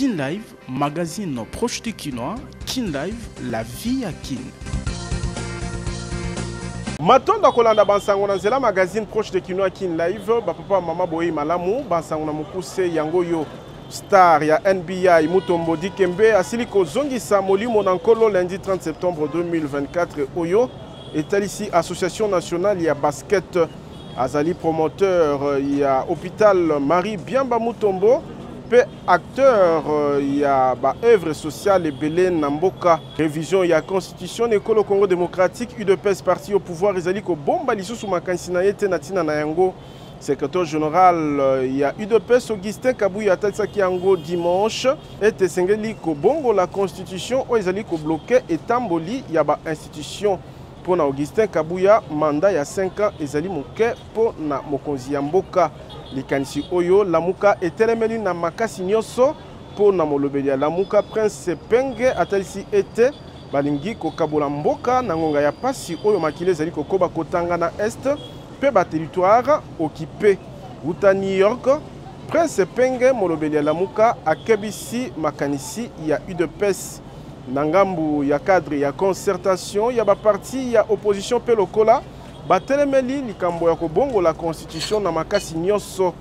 Kin Live, magazine proche de Kinois. Kin Live, la vie à Kin. Matonda kolanda bansango na nzela magazine proche de Kinois Kin Live. Papa mama boyi malamu bansango na mukuse yango yo star ya NBI Mutombo Dikembe asili kozongisa molimo na nkolo lundi 30 septembre 2024 oyo etalisi association nationale ya basket azali promoteur ya hôpital Marie Biamba Mutombo pe acteur ya ba œuvre sociale ebele na mboka révision ya constitution ekolo Congo démocratique UDPS parti au pouvoir ezali ko bomba lisusu makanisi na yete na tina na yango secrétaire général ya UDPS Augustin Kabuya atalaki yango dimanche ete sengeli ko bongo la constitution o ezali ko bloquer etamboli ya ba institution pona Augustin Kabuya mandat ya 5 ans ezali moke pona mokonzi ya mboka likanisi oyo lamuka etelemeli na makasi nyonso pona molobeli ya lamuka prince Penge atalisi ete balingi kokabola mboka na ngonga ya pasi oyo makile ezali kokoba kotanga na est pe ba territoire occupé uta New York prince Penge molobeli ya lamuka akebisi makanisi ya UDPS na ngambu ya cadre ya concertation ya ba parti ya opposition pe lokola batelemeli likambo ya kobongo la constitution na makasi nyonso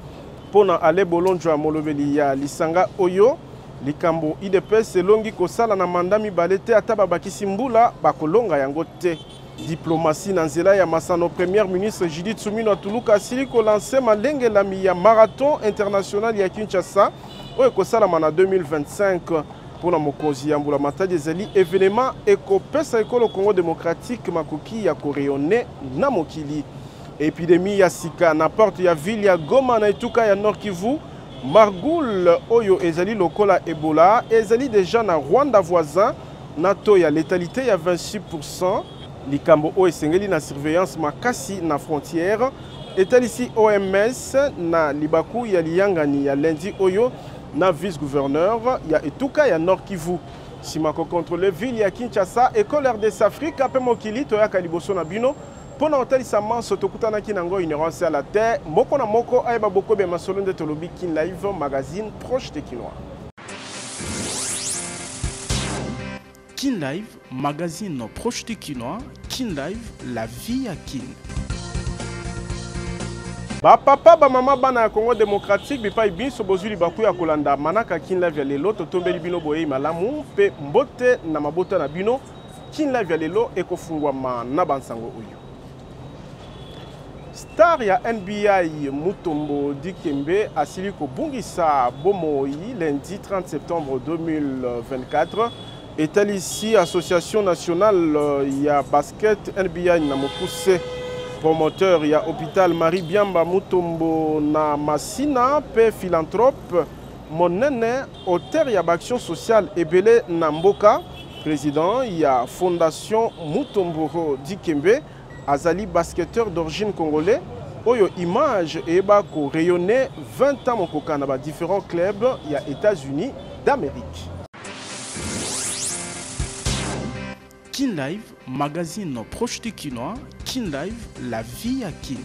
pona ale bolonjwa molobeli ya lisanga oyo likambo UDPS elongi kosala na mandami balete ata babakisi mbula bakolonga yango te diplomatie na nzela ya masano premier ministre Judith Suminwa Tuluka asili kolanse malengelami ya marathon international ya Kinshasa oyo kosalama na 2025 pona mokonzi ya mbula matadi ezali événement ekopesa ekolo Congo démocratique makoki ya koreyone na mokili épidémie ya sika na porte ya ville ya Goma na etuka ya Nord Kivu margoul oyo ezali lokola Ebola ezali déjà na Rwanda voisin na to ya létalité ya 26% likambo oyo esengeli na surveillance makasi na frontière etalisi OMS na libaku ya liyangani ya lundi oyo na vice-gouverneur ya etuka ya Nord Kivu simako contrôler ville ya Kinshasa école RDC Afrique ape mokili toyaka liboso na bino pona otalisa manso tokutanaki nango ignorance à la terre moko na moko ayeba boko be masolo nde tolobi Kin Live magazine proche de Kinois. Kin Live, magazine proche de Kinois. Kin Live, la vie à Kin. Ba papa ba mama bana ya Congo démocratique bipa biso bozuli baku ya kolanda manaka Kin Live ya lelo totombeli bino boye malamu pe mbote na mabota na bino Kin Live ya lelo ekofungwama na bansango oyo star ya NBI Mutombo Dikembe asili kobungisa bomoi lundi 30 septembre 2024 etalisi association nationale ya basket NBI na mokuse promoteur ya hôpital Marie Biamba Mutombo na Masina pe philanthrope monene auteur ya action sociale ebele na mboka président ya fondation Mutombo Dikembe azali basketteur d'origine congolais oyo image eba ko rayonner 20 ans mokoka na ba différents clubs ya États-Unis d'Amérique. Kin Live, magazine proche de Kinois. Kin Live, la vie à Kin.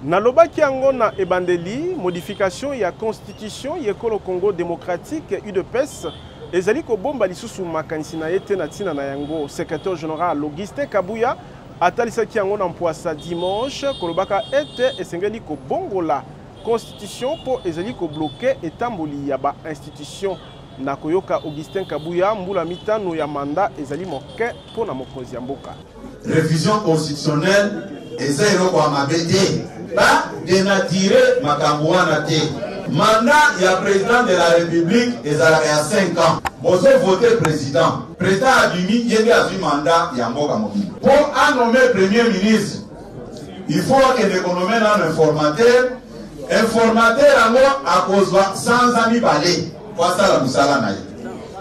Nalobaki yango na ebandeli modification ya constitution yekolo Congo démocratique UDPS ezali ko bomba lisusu makanisi na yete na tina na yango secrétaire général Augustin Kabuya atalisaki yango na mpoasa dimanche kolobaka ete esengeli ko bongola constitution po ezali ko bloquer etamboli ya ba institution na koyoka Augustin Kabuya mbula mitano ya mandat ezali moke pona mokonzi ya mboka révision constitutionnelle eza eloko ya mabe te ba denatire makambo wana te mandat ya président de la république ezalaka ya 5 ans bozo voter président abimi yende azwi mandat ya mboka mobile pour nommer premier ministre il faut que l'économie na informateur yango akozwa sans ami balé wasala musala na ye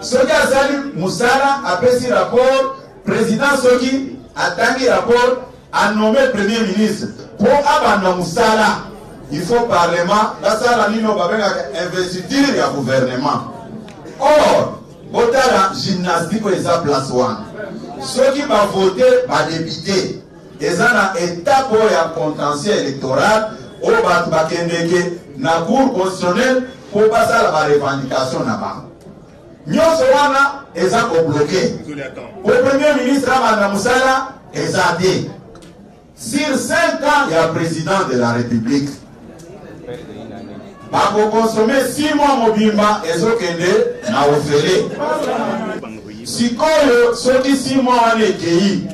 soki asali musala apesi rapport président soki atangi rapport a nommé premier ministre pour abanda musala il faut parlement basala nino babengaka investiture ya gouvernement or botala gymnastique eza place wana soki bavote badepute eza na étape ya contentieux électoral oyo bato bakendeke na cour constitutionnelle pour passer à la revendication là-bas. Nyonso wana eza ko bloqué. Au premier ministre Amanda Moussala eza dit. Sur 5 ans, il y a le président de la République. Bako consommer 6 mois mobimba ezokende na ofele. Sikoyo soki 6 mois wana ekei.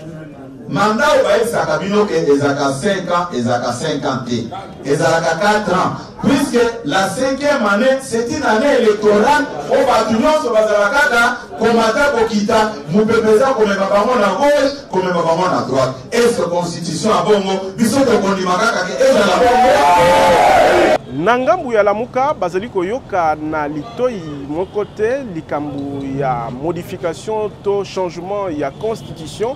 Mandat obaisaka bino ke ezaka 5 ans, ezaka 5 ans te. Ezalaka 4 ans. Puisque la 5e année, c'est une année électorale, on va tout le monde se baser à la cata, comme à Kokita, Moupepeza, comme Mabaman à gauche, comme Mabaman à droite. Et cette constitution à Bongo, ils sont au Kondimaka, et dans la Bongo. Nangambu ya lamuka, bazali koyoka na litoi mon côté, likambu ya modification, to changement ya constitution,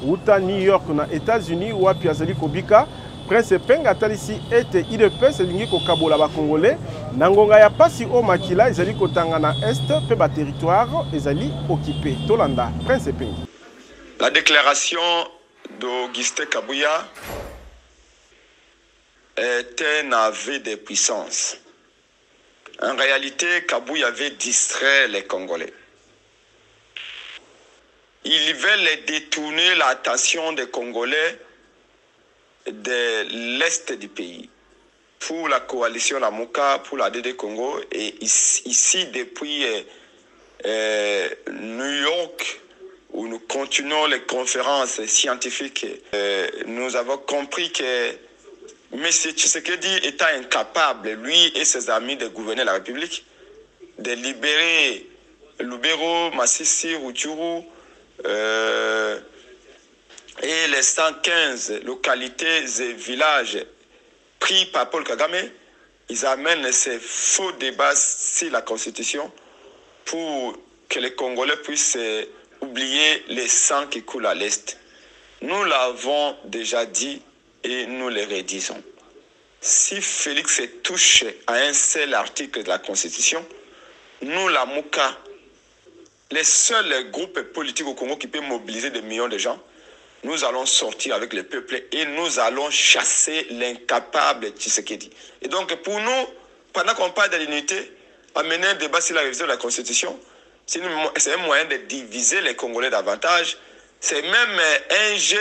uta New York na États-Unis, wapi azali kobika. Prince Penga talisi ete IDPS elingi kokabola ba Congolais nangonga ya pasi o makila ezali kotanga na est pe ba territoire ezali occupé tolanda Prince Penga. La déclaration d'Augustin Kabouya est un aveu de puissance. En réalité, Kabouya avait distrait les Congolais. Il veut détourner l'attention des Congolais de l'Est du pays, pour la coalition Lamuka, pour la DD Congo, et ici depuis New York, où nous continuons les conférences scientifiques, nous avons compris que M. Tshisekedi étant incapable, lui et ses amis, de gouverner la République, de libérer Lubero, Massissi, Rutshuru, et les 115 localités et villages pris par Paul Kagame, ils amènent ces faux débats sur la Constitution pour que les Congolais puissent oublier les sangs qui coulent à l'Est. Nous l'avons déjà dit et nous le redisons. Si Félix touche à un seul article de la Constitution, nous, la Mouka, les seuls groupes politiques au Congo qui peuvent mobiliser des millions de gens, nous allons sortir avec le peuple et nous allons chasser l'incapable Tshisekedi. Et donc pour nous, pendant qu'on parle de l'unité, amener un débat sur la révision de la Constitution, c'est un moyen de diviser les Congolais davantage. C'est même un jeu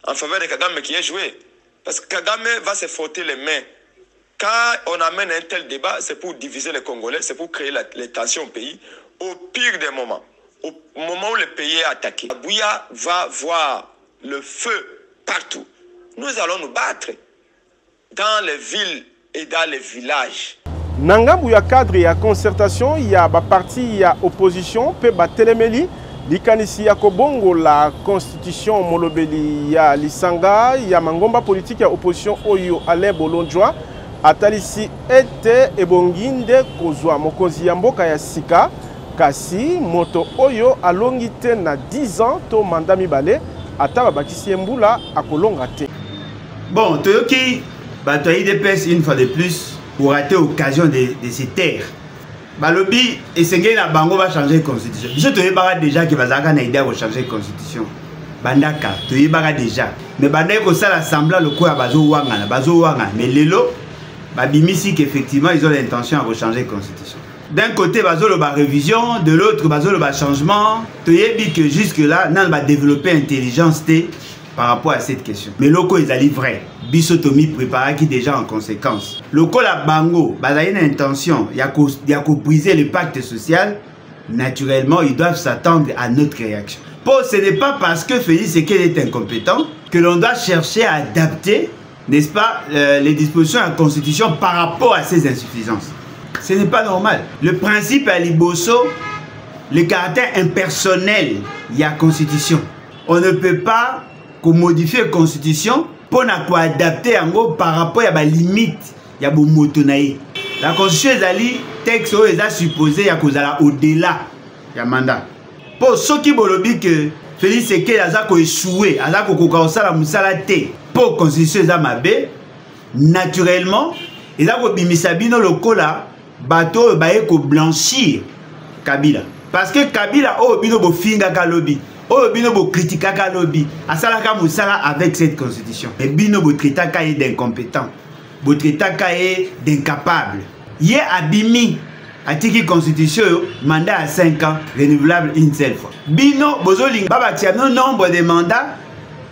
en faveur de Kagame qui est joué. Parce que Kagame va se frotter les mains. Quand on amène un tel débat, c'est pour diviser les Congolais, c'est pour créer les tensions au pays. Au pire des moments, au moment où le pays est attaqué, Kabouya va voir le feu partout. Nous allons nous battre dans les villes et dans les villages. Nangambu ya cadre ya concertation, il y a parti, il y a opposition, pe batelemeli, likanisi ya kobongo la constitution molobeli ya lisanga, il y a mangomba politique ya opposition oyo Alain Bolonjoa, atalisi ete ebonginde kozwa mokonzi ya mboka ya sika, kasi moto oyo alongite na 10 ans to mandat mibale. Ataba bakisi mbula akolonga te. Bon, Toyoki, batoyi DPS une fois de plus pour rater l'occasion de se taire. Balobi esengeli na bango va changer constitution. Je te yebaka déjà que bazaka na idée de changer constitution. Bandaka, te yebaka déjà. Mais bandai ko sala semblant le quoi bazo wanga, mais lelo babimisi qu'effectivement ils ont l'intention de changer constitution. D'un côté, bazo le révision, de l'autre, bazo le changement. Tu yebi que jusque-là, nous va développer intelligence par rapport à cette question. Mais loko ils allaient vrai. Bisotomi prépara qui déjà en conséquence. Loko la bango, baza une intention, il y a qu'à briser le pacte social. Naturellement, ils doivent s'attendre à notre réaction. Pour ce n'est pas parce que Félix Tshisekedi est incompétent que l'on doit chercher à adapter, n'est-ce pas, les dispositions de la Constitution par rapport à ces insuffisances. Ce n'est pas normal. Le principe à Liboso, le caractère impersonnel, il y a Constitution. On ne peut pas modifier la Constitution pour adapter en gros par rapport à la limite. Il y a beaucoup de la Constitution est allée, texte est supposé au-delà du mandat. Pour ceux qui veulent que Félix Tshisekedi a échoué, a pour la Constitution est naturellement, il a bimisabino le cola. Bateau baye ko blanchir Kabila parce que Kabila o bino bo finga ka lobby o bino bo critica ka lobby asala ka musala avec cette constitution et bino bo traita ka d'incompétent bo traita ka d'incapable Yé abimi atiki constitution mandat à 5 ans renouvelable une seule fois. Bino bozoling baba tiano nombre de mandats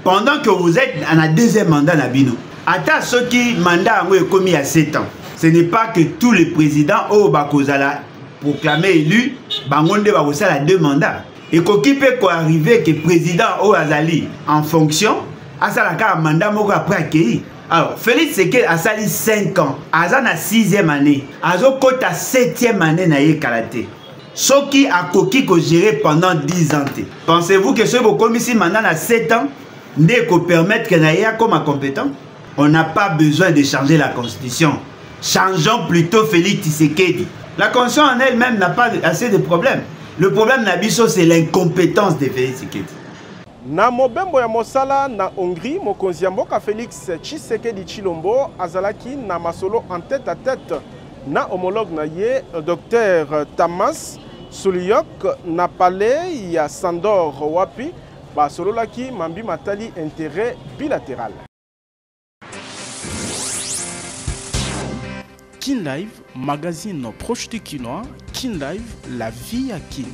pendant que vous êtes en un deuxième mandat na bino. Ata ceux qui mandat est commis à 7 ans. Ce n'est pas que tous les présidents au bakozala proclamé élu bangonde bakosala 2 mandats. Et qui peut arriver que président au azali en fonction à ça mandat moko après accueilli. Alors Félix Tshisekedi a sali 5 ans, aza na 6e année, azo kota 7e année na ye kalaté. Ce qui a koki ko gérer pendant 10 ans. Pensez-vous que ce bokomi si mandat na 7 ans ne ko permettre que na ye comme compétent? On n'a pas besoin de changer la constitution. Changeons plutôt Félix Tshisekedi. La constitution en elle-même n'a pas assez de problèmes. Le problème nabiso c'est l'incompétence de Félix Tshisekedi. Na mobembo ya mosala na Hongrie, mokonzi ya mboka Félix Tshisekedi Tshilombo azalaki na masolo en tête à tête na homologue na ye Dr Tamas Suliok na palais ya Sandor wapi basololaki mambi matali intérêt bilatéral. Kin Live, magazine proche du Kinois. Kin Live, la vie à Kin.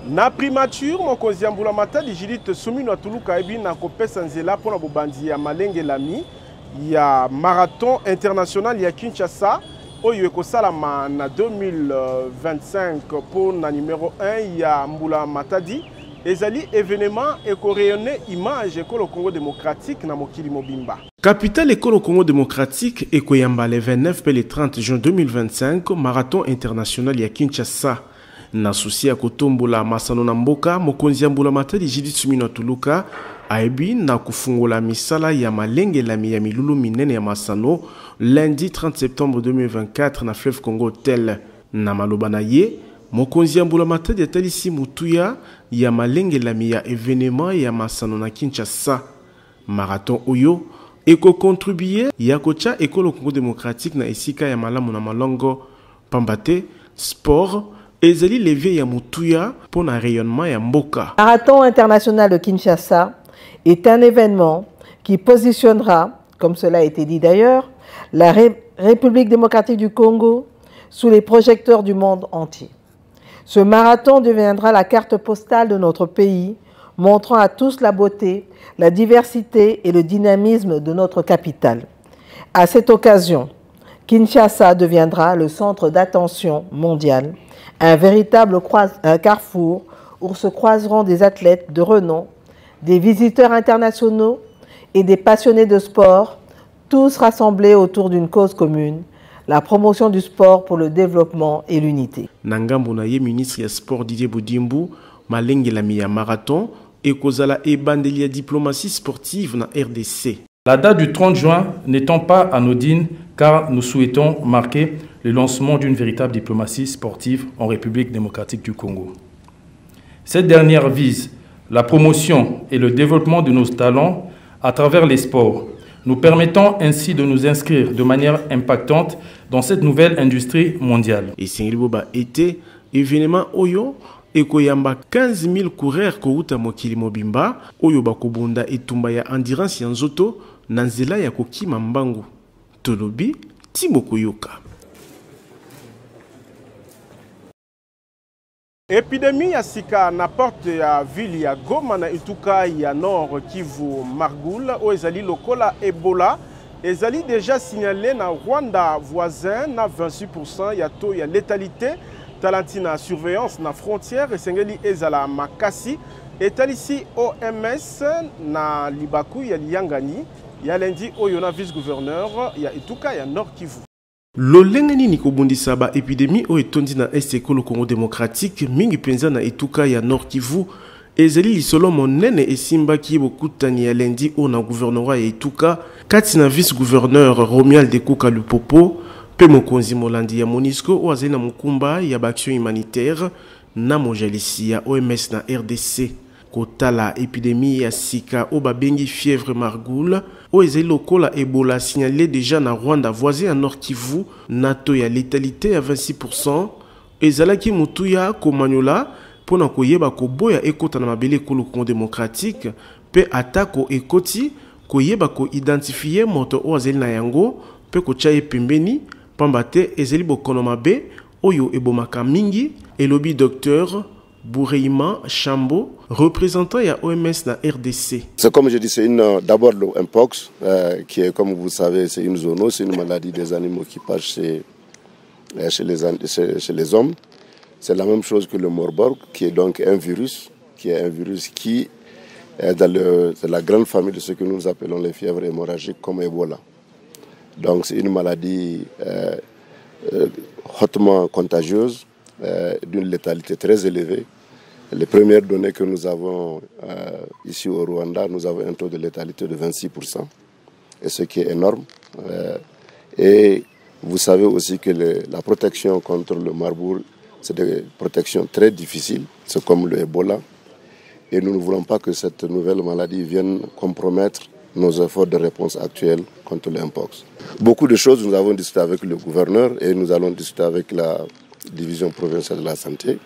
Na primature mokonzi ya mbula matali Judith Suminwa Tuluka ebi na kopesa nzela pona bobandi ya malenge lami ya marathon international ya Kinshasa oyo ekosalama na 2025 pona numéro 1 ya mbula matadi ezali événement éco-rayonné image ekolo Congo démocratique na mokili mobimba. Capitale école Congo démocratique ekoyamba le 29 et le 30 juin 2025 marathon international ya Kinshasa. Na souci ya kotombola masano na mboka mokonzi ya mbula matadi Judith Suminwa Tuluka aebi na kufungola misala ya malenge lami ya milulu minene ya masano lundi 30 septembre 2024 na fleuve Congo tel na maloba na ye mokonzi ya mbula matadi atalisi mutuya ya malenge lami ya événement ya masano na Kinshasa. Marathon oyo eko contribuer ya kocha ekolo Congo démocratique na esika ya malamu na malongo pambate sport ezali levier ya mutuya pour un rayonnement ya mboka. Marathon international de Kinshasa est un événement qui positionnera, comme cela a été dit d'ailleurs, la République démocratique du Congo sous les projecteurs du monde entier. Ce marathon deviendra la carte postale de notre pays, montrant à tous la beauté, la diversité et le dynamisme de notre capitale. À cette occasion, Kinshasa deviendra le centre d'attention mondial, un véritable carrefour où se croiseront des athlètes de renom, des visiteurs internationaux et des passionnés de sport, tous rassemblés autour d'une cause commune, la promotion du sport pour le développement et l'unité. Nangambo na ye ministre ya sport Didier Boudimbu, malenge lami ya marathon, et kozala e bandeli ya diplomatie sportive na RDC. La date du 30 juin n'étant pas anodine car nous souhaitons marquer le lancement d'une véritable diplomatie sportive en République démocratique du Congo. Cette dernière vise la promotion et le développement de nos talents à travers les sports, nous permettant ainsi de nous inscrire de manière impactante dans cette nouvelle industrie mondiale. Et Sengeliboba était événement Oyo ekoyamba 15 000 coureurs kouta mokili mobimba oyo bakobunda etumba ya endurance ya nzoto na nzela ya kokima mbangu. Tolobi Timo Koyoka. Épidémie ya sika na porte ya ville ya Goma na ituka ya Nord Kivu Margoul o ezali lokola Ebola ezali déjà signalé na Rwanda voisin na 26% ya taux ya létalité talantina surveillance na frontière esengeli ezala makasi etalisi OMS na libaku ya Liangani ya lundi oyo na vice-gouverneur ya ituka ya Nord Kivu. Lolenge nini kobundisa ba épidémie o etondi na Est ekolo Congo démocratique mingi penza na ituka ya Nord Kivu ezali lisolo monene esimbaki bokutani ya lundi o na gouvernorat ya ituka kati na vice-gouverneur Romuald de Kuka Lupopo pe mokonzi molandi ya Monisco o azali na mukumba ya baction humanitaire na mojalisi ya OMS na RDC. Kotala épidémie ya sika o babengi fièvre margoule o ezali lokola Ebola signalé déjà na Rwanda voisin à Nord Kivu na taux ya létalité à 26%. Ezalaki mutuya komanyola pona koyeba koboya ekota na mabele ekolo Congo démocratique pe atako ekoti koyeba ko identifier moto o azali na yango pe kotia ye pembeni pamba te ezali bokono mabe oyo ebomaka mingi, elobi docteur Boureima Chambo, représentant de OMS dans RDC. C'est comme je dis, c'est d'abord le Mpox, qui est, comme vous savez, c'est une zoonose, c'est une maladie des animaux qui passe chez les hommes. C'est la même chose que le Marburg, qui est donc un virus, qui est dans la grande famille de ce que nous appelons les fièvres hémorragiques comme Ebola. Donc c'est une maladie hautement contagieuse, d'une létalité très élevée. Les premières données que nous avons ici au Rwanda, nous avons un taux de létalité de 26%, et ce qui est énorme. Et vous savez aussi que la protection contre le Marburg, c'est des protections très difficiles, c'est comme le Ebola. Et nous ne voulons pas que cette nouvelle maladie vienne compromettre nos efforts de réponse actuels contre le Mpox. Beaucoup de choses, nous avons discuté avec le gouverneur et nous allons discuter avec la division provinciale de la santé.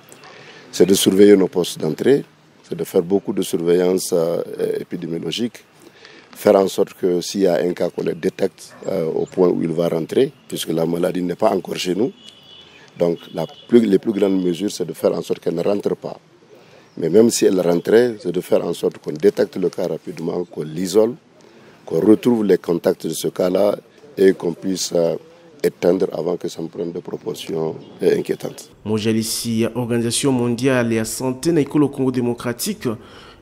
C'est de surveiller nos postes d'entrée, c'est de faire beaucoup de surveillance épidémiologique, faire en sorte que s'il y a un cas qu'on le détecte au point où il va rentrer, puisque la maladie n'est pas encore chez nous. Donc les plus grandes mesures, c'est de faire en sorte qu'elle ne rentre pas. Mais même si elle rentrait, c'est de faire en sorte qu'on détecte le cas rapidement, qu'on l'isole, qu'on retrouve les contacts de ce cas-là et qu'on puisse éteindre avant que ça me prenne des proportions inquiétantes. Mojalisi, Organisation mondiale de la santé na ikolo Congo démocratique,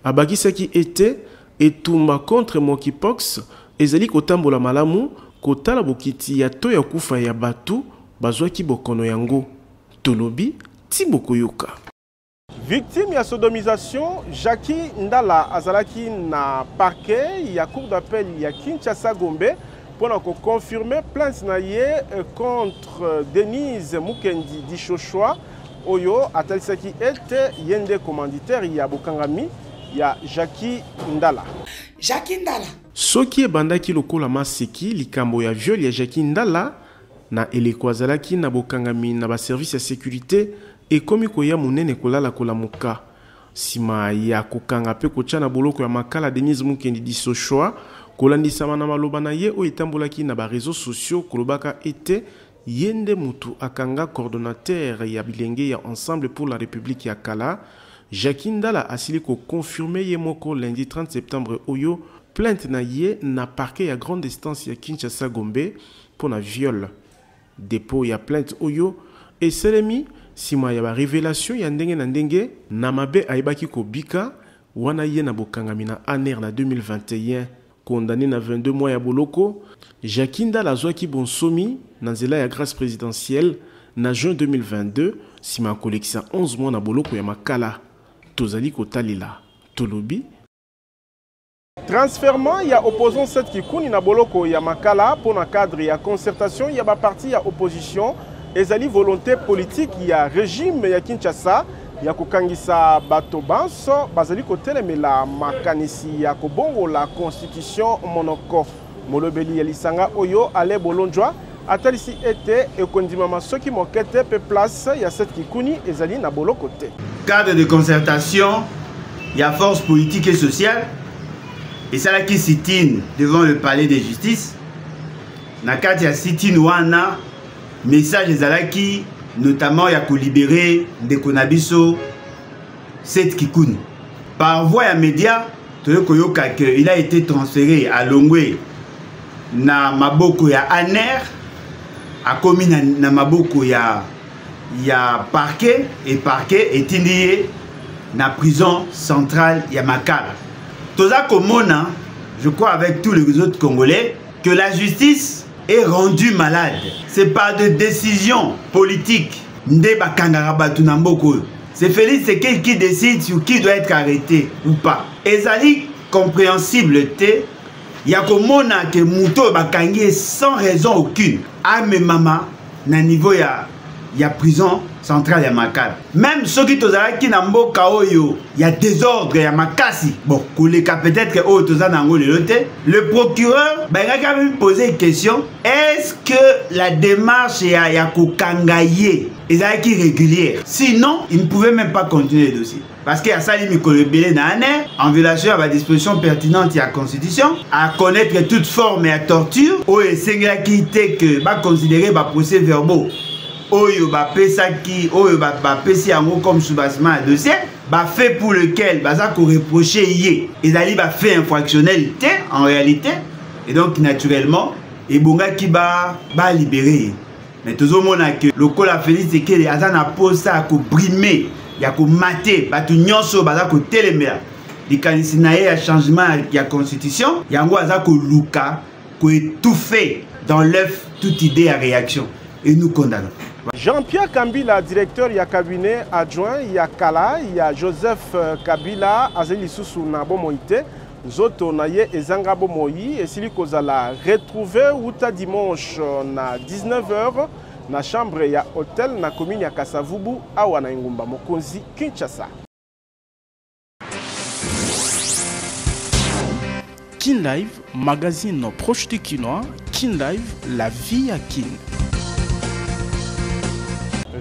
abakisa qui était etumba contre monkeypox, ezali kotambola malamu, kotala bokiti ya to ya kufa ya batu, bazwaki bokono yango. Tolobi, Tibokoyoka. Victime ya sodomisation, Jackie Ndala azalaki na parquet ya cour d'appel ya Kinshasa Gombe pour confirmer plainte na ye contre Denise Mukendi Dishoshwa oyo atalisaki ete yende commanditaire ya bokangami ya Jackie Ndala. Jackie Ndala soki ebandaki lokola maseki likambo ya viol ya Jackie Ndala na eleko azalaki na bokangami na ba service ya sécurité ekomi koya munene kolala kolamuka sima ya kokanga pe kochana boloko ya makala Denise Mukendi Dishoshwa kolandisama na maloba na ye o etambolaki na ba réseaux sociaux kolobaka ete yende mutu akanga coordonnateur ya bilenge ya Ensemble pour la République ya Kala. Jackie Ndala asili ko confirmer ye moko lundi 30 septembre oyo plainte na ye na parquet ya grande instance ya Kinshasa Gombe pour na viol. Dépôt ya plainte oyo et selemi sima ya ba révélation ya ndenge na ndenge na mabe aibaki ko bika wana ye na bokangami na aner na 2021. Condamné na 22 mois ya boloko, Jackie Ndala azwaki bonsomi na nzela ya grâce présidentielle na juin 2022 sima kolekisa 11 mois na boloko ya makala. Tozali kotalila tolobi transfèrement ya opposant 7 kikuni na boloko ya makala pour na cadre ya concertation ya ba parti ya opposition ezali volonté politique ya régime ya Kinshasa ya kokangisa bato banso bazali kotelemela makanisi ya kobongo la constitution monoko molobeli ya lisanga oyo ale bolonjwa atalisi ete ekondimama soki mokete pe place ya 7 kikuni ezali na boloko te. Cadre de concertation, il y a force politique et sociale et ça là qui sit-in devant le palais de justice. Na kati ya sit-in wana message ezalaki notamment il y a libérer des konabiso 7 kikuni. Par voie ya média, il a été transféré à Longwe na maboko ya Aner a commis na maboko ya parquet et parquet est indié na prison centrale ya Makala. Toza komona, je crois avec tous les autres Congolais, que la justice est rendue malade. C'est par des décisions politiques. C'est Félix Tshisekedi qui décide sur qui doit être arrêté ou pas. Ezali compréhensible te. Yakomona que muto bakangi sans raison aucune. Ame mama na niveau ya prison centrale ya Makala. Même ceux qui tozalaki na mboka oyo ya désordre ya makasi. Bon, koleka peut-être que oyo tozana ngo lelo te. Le procureur ba ngaka me poser une question, est-ce que la démarche ya kokangaye est régulière? Sinon, il ne pouvait même pas continuer le dossier. parce qu'il y a ça en violation à la disposition pertinente de la Constitution, à connaître toute forme et torture, ou qui était que va considérer les procès verbaux, ou va pesaki, ou va pesi comme soubassement à dossier, va fait pour lequel va ça reprocher yé, et ça va fait infractionnalité en réalité, et donc naturellement, et bonga qui va libérer. Mais tout le monde a que le col a fait c'est que les agents a posé ça à brimer, il y a que mater, bah tout nyonso bah ça que téléméa. Les candidates à changement de la constitution, il y a un ça que Luka, que étouffé dans l'œuf toute idée à réaction et nous condamnons. Jean-Pierre Kambila, directeur, il y a cabinet adjoint, il y a Kala, il y a Joseph Kabila, Azeli Soussou Nabo Moïte, Zoto Naye et Zangabo Moï, et Sili Kozala retrouvé Outa dimanche na 19h na chambre ya hôtel na commune ya Kasavubu awa na Ngumba Mokonzi Kinshasa. Kin Live, magazine proche du Kinois. Kin Live, la vie à Kin.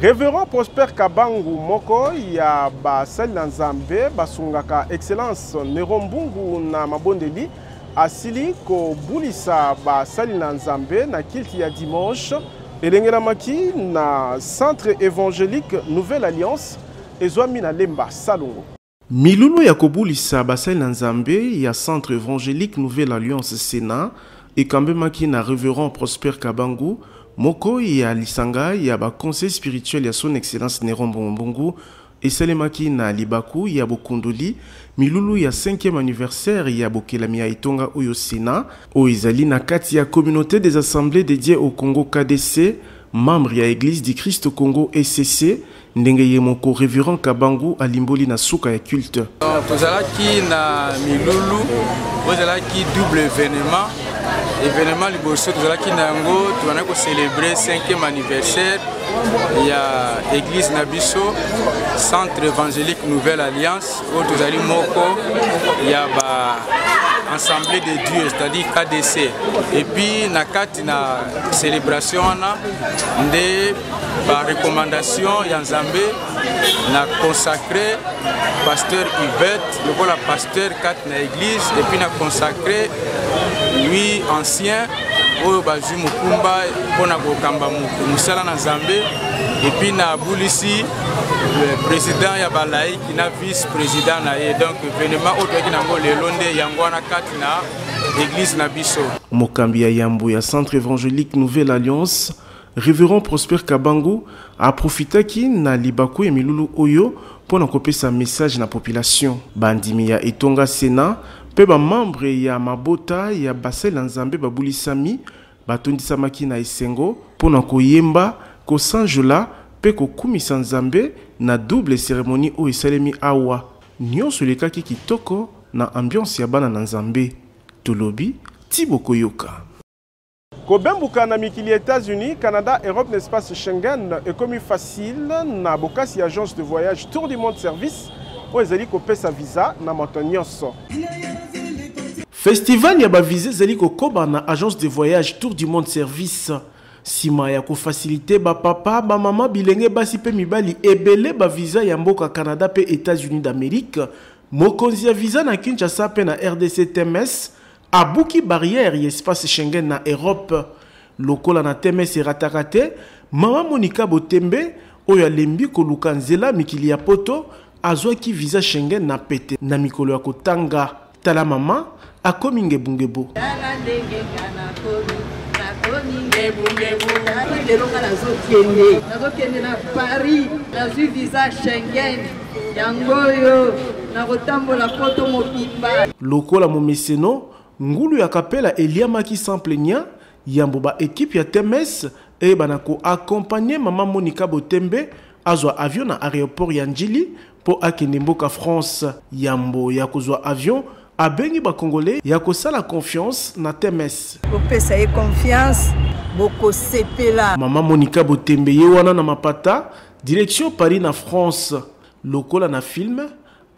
Révérend Prosper Kabangu Moko ya basali na Nzambe basungaka excellence Nerombungu na Mabondeli asili ko bulisa basali na Nzambe na kilti ya dimanche elengelamaki na centre évangélique Nouvelle Alliance ezwami na Lemba Salongo. Milulu ya kobulisa basali na Nzambe ya centre évangélique Nouvelle Alliance Sénat ekambemaki na révérend Prosper Kabangu Moko ya lisanga ya ba conseil spirituel ya son excellence Nerombungu et Selemaki na Libaku ya Bokondoli milulu ya 5e anniversaire ya Bokelami ya Itonga oyo Sénat o ezali na kati ya communauté des assemblées dédiées au Congo KDC membre ya église du Christ au Congo ECC ndenge ye moko révérend Kabangu alimboli na suka ya culte. Tozalaki na milulu ozalaki double événement liboso tozalaki nango twana ko célébrer 5e anniversaire ya église Nabiso centre évangélique Nouvelle Alliance où tozali moko ya ba Assemblée de Dieu, c'est-à-dire KDC. Et puis na kati na célébration na nde ba recommandation ya Nzambe na consacré pasteur Yvette, le voilà pasteur kati na église et puis na consacré lui ancien oyo bazwi mokumba mpona kokamba mosala na Nzambe et puis na bulisi le président ya balaiki na vice-président na ye donc événement oyo toyaki nango lelo nde yango wana kati na église na biso. Mokambi ya Yambo ya centre évangélique Nouvelle Alliance révérend Prosper Kabangu a profitaki na Libaku ya milulu oyo mpona kopesa message na population bandimi ya Etonga Sénat pe ba membre ya mabota ya basel Nzambe babulisami batondisamaki na esengo mpona koyemba kosanjola pe kokumisa Nzambe na double cérémonie o esalemi awa nyonso lekaki kitoko na ambiance ya bana na Nzambe tolobi Tibo Koyoka. Kobembuka na mikili États-Unis, Canada, Europe, l'espace Schengen est comme facile na bokasi agence de voyage Tour du Monde Service pour ezali kopesa visa na motonyoso. Festival ya ba visa ezali kokoba na agence de voyage Tour du Monde Service. Sima ya ko faciliter ba papa, ba mama bilenge basi pe mibali ebele ba visa ya mboka Canada pe États-Unis d'Amérique. Mokonzi ya visa na Kinshasa pe na RDC TMS. Abuki barrière y espace Schengen na Europe lokola na TMS ratakate mama Monica Botembe oyo lembi ko lukanzela mikili ya poto azwaki visa Schengen na pete na mikolo ya kotanga tala mama akomi ngebungebo na Paris na visa Schengen yangoyo na kotambola poto mobimba lokola mo meseno ngulu ya kapela eliamaki sans plaignant yambo ba équipe ya TMS e banako accompagner maman Monica Botembe azwa avion na aéroport ya Njili po akende mboka France yambo ya kozwa avion abengi ba congolais ya kosala confiance na TMS opesa ye confiance boko sepela maman Monica Botembe ye wana na mapata direction Paris na France lokola na film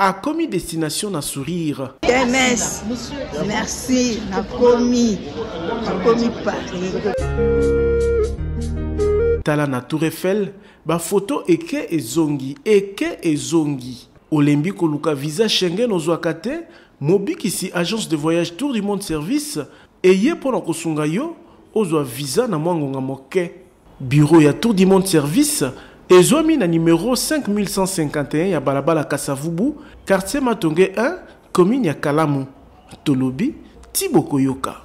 a commis destination na sourire. TMS, merci, na commis Paris. Tala na Tour Eiffel, ba photo eke ezongi. olembi koluka visa Schengen ozwakate mobikisi agence de voyage Tour du Monde Service eye pona kosunga yo ozwa visa na mwangonga moke. Bureau ya Tour du Monde Service ezwami na numéro 5151 ya balabala Kasavubu, quartier Matonge 1, commune ya Kalamu. Tolobi Tiboko Yoka.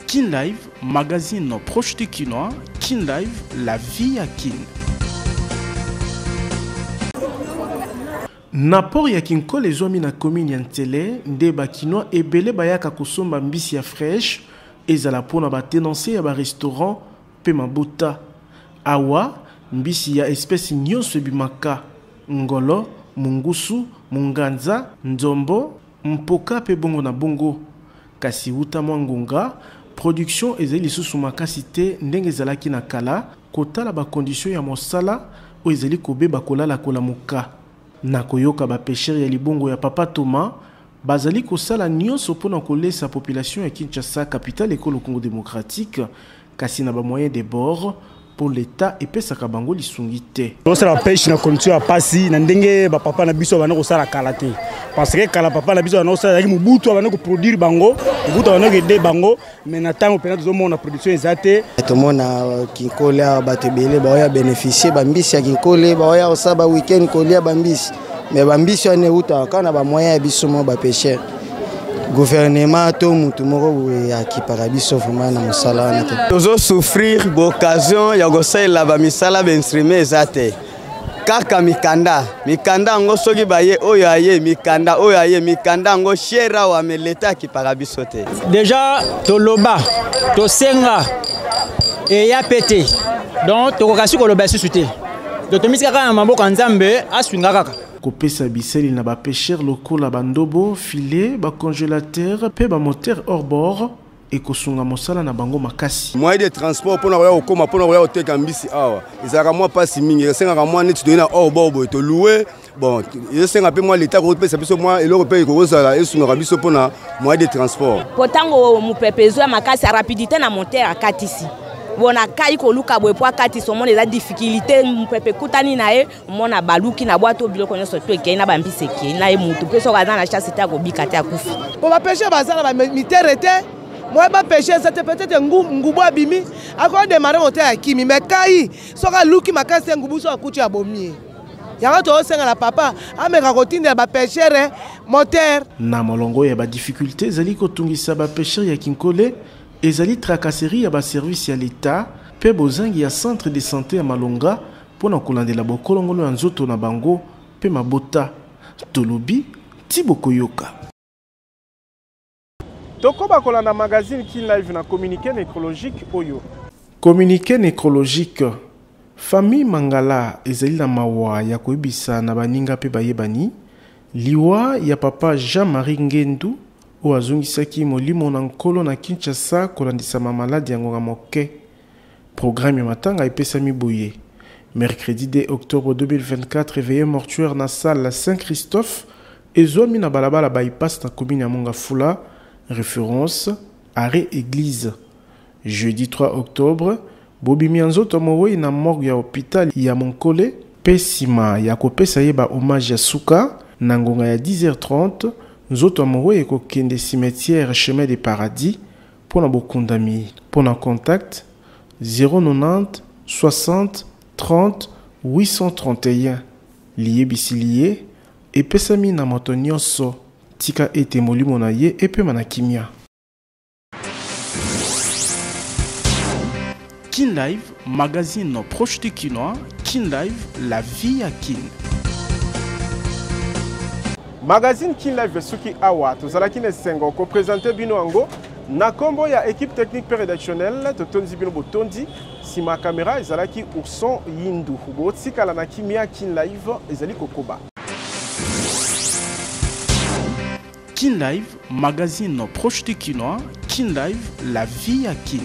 Kin Live, magazine proche de Kinois. Kin Live, la vie à Kin. Napor ya Kinkole ezwami na commune ya Ntele, nde bakinois ebele bayaka kosomba mbisi ya fresh, ezala pona batenanse ya ba restaurant pe mabota. Awa, mbisi ya espèce nyonso ebimaka, ngolo, mungusu, munganza, nzombo, mpoka pe bongo na bongo. Kasi uta mwangonga, production ezali lisusu makasi te ndenge ezalaki na kala, kotala ba condition ya mosala o ezali kobeba kolala kolamuka. Na koyoka ba pêcheur ya libongo ya Papa Thomas, bazali kosala nyonso pona kolesa population ya Kinshasa, capitale ekolo Congo démocratique, kasi na ba moyen de bord pour l'état epesaka bango lisungi te. Osala pêche na condition ya pasi na ndenge ba papa na biso bana kosala kala te. Parce que kala papa na biso bana kosala yaki mubutu bana ko produire bango, mubutu bana ko de bango, mais na tango pena tozomona production ezate. Tomona Kinkole batebele ba ya bénéficier ba mbisi ya Kinkole ba ya osaba weekend kolia ba mbisi. Mais ba mbisi ane uta kana ba moyen ya biso mo ba pêcheur. Gouvernement to mutu moko ya kiparabiso vraiment na musala wana te. Tozo souffrir l'occasion ya gosela ba misala ba instrument ezate. Kaka mikanda ngo soki baye oyo aye mikanda ngo shera wa meleta kiparabiso te. Déjà toloba to senga et ya pété. Donc to kokasi ko loba susute. To tomisi kaka na maboko nzambe aswinga kaka. Kopesa biseli na ba pêcheurs locaux la bandobo, filet, ba congélateur, pe ba moteur hors bord et kosunga mosala na bango makasi. Moyen de transport pona koya okoma pona koya oteka mbisi awa. Ezaka moi pas mingi, esenga moi neti to na hors bord to louer. Bon, esenga pe moi l'état ko pesa biso moi eloko pe ko sala esunga biso pona moyen de transport. Potango mupepezo makasi rapidité na moteur akatisi. Bona kai ko luka bwepo akati somo les difficultés mpepe kutani nae mona baluki na bwato biloko nyoso to ekei na bambise ke na e mutu peso kaza na chasse ta ko bikata akufi po ba pêcher bazala ba miterete moi ba pêcher ça peut-être ngubu abimi akon démarrer moteur ya kimi mais kai soka luki makasi ngubu so akuti ya bomie yanga to senga la papa ameka kotinda ba pêcher moteur na molongo ya ba difficulté zali ko tungisa ba pêcher ya Kinkole ezali tracasserie ya ba service ya l'État pe bozangi ya centre de santé ya Malonga pona kolandela bokolongolo ya nzoto na bango pe mabota. Tolobi Tiboko Yoka. Tokoba kolanda magazine Kin Live na communiqué nécrologique oyo. Communiqué nécrologique. Famille Mangala ezali na mawa ya koyebisa na baninga pe bayebani liwa ya papa Jean-Marie Ngendu o azungisaki molimo na nkolo na Kinshasa kolandisa maladi ya ngonga moke. Programme ya matanga epesami boye. Mercredi 2 octobre 2024, réveillé mortuaire na salle Saint-Christophe ezwami na balabala bypass na commune ya Mongafula, référence arrêt église. Jeudi 3 octobre, bobimi nzoto mowe na morgue ya hôpital ya Monkole, pesima ya kopesa yeba hommage ya suka na ngonga ya 10h30. Nzoto amoureux et kokende cimetière chemin des paradis pour na bokundami. Pour na contact 090 60 30 831. Lié bisilié et pesami na motonyoso tika ete molimo na ye et pe manakimia. Kin Live, magazine proche de Kinois. Kin Live, la vie à Kin. Magazine Kin Live Suki Awa, tozalaki ne sengo ko présenter bino ango na kombo ya équipe technique rédactionnelle totonzi bino botondi sima caméra ezalaki Ourson Yindu botikala na kimia Kin Live ezali kokoba. Kin Live, magazine proche de Kinois. Kin Live, la vie à Kin.